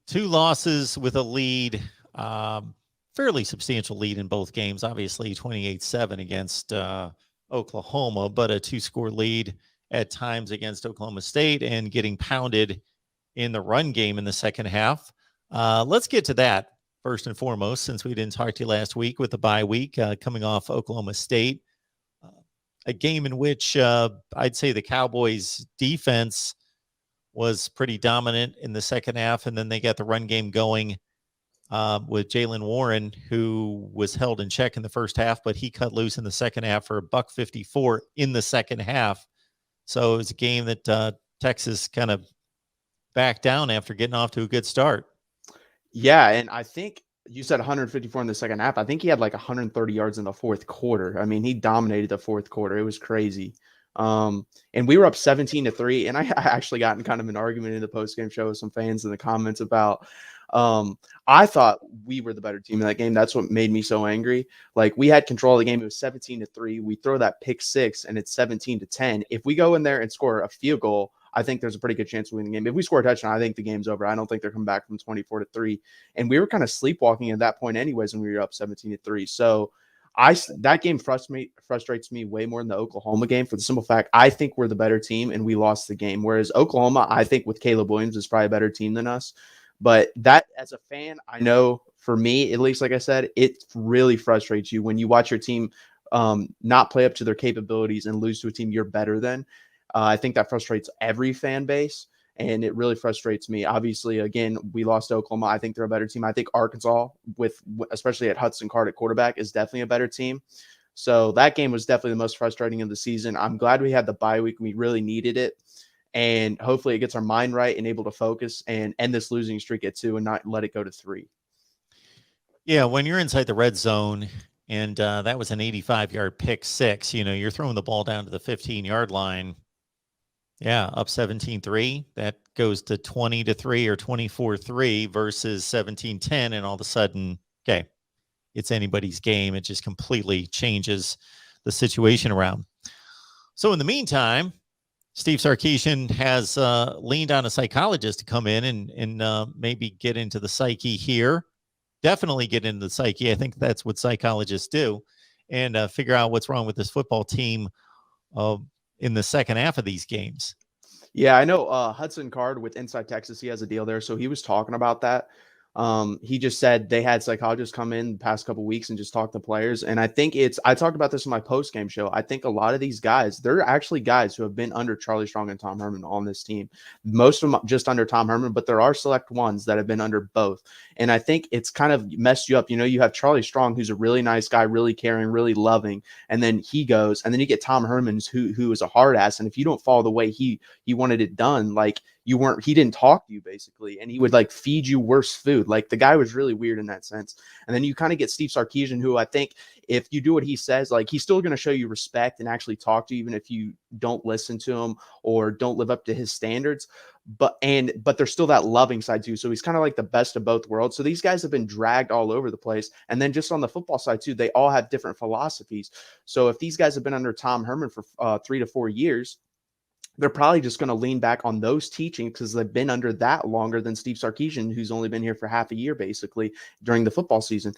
Two losses with a lead, fairly substantial lead in both games. Obviously, 28-7 against Oklahoma, but a two-score lead at times against Oklahoma State and getting pounded in the run game in the second half. Let's get to that first and foremost, since we didn't talk to you last week with the bye week coming off Oklahoma State. A game in which I'd say the Cowboys' defense was pretty dominant in the second half, and then they got the run game going with Jaylen Warren, who was held in check in the first half, but he cut loose in the second half for $154 in the second half. So it was a game that Texas kind of backed down after getting off to a good start. Yeah, and I think you said 154 in the second half. I think he had like 130 yards in the fourth quarter. I mean, he dominated the fourth quarter. It was crazy. And we were up 17-3, and I actually got in kind of an argument in the post-game show with some fans in the comments about I thought we were the better team in that game. That's what made me so angry. Like, we had control of the game. It was 17-3. We throw that pick six, and it's 17-10. If we go in there and score a field goal, I think there's a pretty good chance of winning the game. If we score a touchdown, I think the game's over. I don't think they're coming back from 24-3. And we were kind of sleepwalking at that point anyways when we were up 17-3. So that game frustrates me way more than the Oklahoma game, for the simple fact I think we're the better team and we lost the game. Whereas Oklahoma, I think with Caleb Williams, is probably a better team than us. But that, as a fan, I know for me, at least, like I said, it really frustrates you when you watch your team not play up to their capabilities and lose to a team you're better than. I think that frustrates every fan base, and it really frustrates me. Obviously, again, we lost to Oklahoma. I think they're a better team. I think Arkansas, especially at Hudson Card at quarterback, is definitely a better team. So that game was definitely the most frustrating of the season. I'm glad we had the bye week. We really needed it. And hopefully it gets our mind right and able to focus and end this losing streak at 2 and not let it go to 3. Yeah, when you're inside the red zone, and that was an 85-yard pick six, you're throwing the ball down to the 15-yard line. Yeah, up 17-3. That goes to 20-3 or 24-3 versus 17-10, and all of a sudden, okay, it's anybody's game. It just completely changes the situation around. So in the meantime, Steve Sarkisian has leaned on a psychologist to come in and maybe get into the psyche here. Definitely get into the psyche. I think that's what psychologists do, and figure out what's wrong with this football team in the second half of these games. Yeah, I know Hudson Card with Inside Texas, he has a deal there. So he was talking about that. He just said they had psychologists come in the past couple of weeks and just talk to players. And I think I talked about this in my post-game show. I think a lot of these guys, they're actually guys who have been under Charlie Strong and Tom Herman on this team. Most of them just under Tom Herman, but there are select ones that have been under both. And I think it's kind of messed you up. You have Charlie Strong, who's a really nice guy, really caring, really loving. And then he goes, and then you get Tom Herman, who is a hard ass. And if you don't follow the way he wanted it done, like, he didn't talk to you basically, and he would like feed you worse food. Like, the guy was really weird in that sense. And then you kind of get Steve Sarkisian, who I think if you do what he says, like, he's still going to show you respect and actually talk to you, even if you don't listen to him or don't live up to his standards. But there's still that loving side too. So he's kind of like the best of both worlds. So these guys have been dragged all over the place. And then just on the football side too, they all have different philosophies. So if these guys have been under Tom Herman for 3 to 4 years, they're probably just going to lean back on those teachings because they've been under that longer than Steve Sarkisian, who's only been here for half a year, basically, during the football season.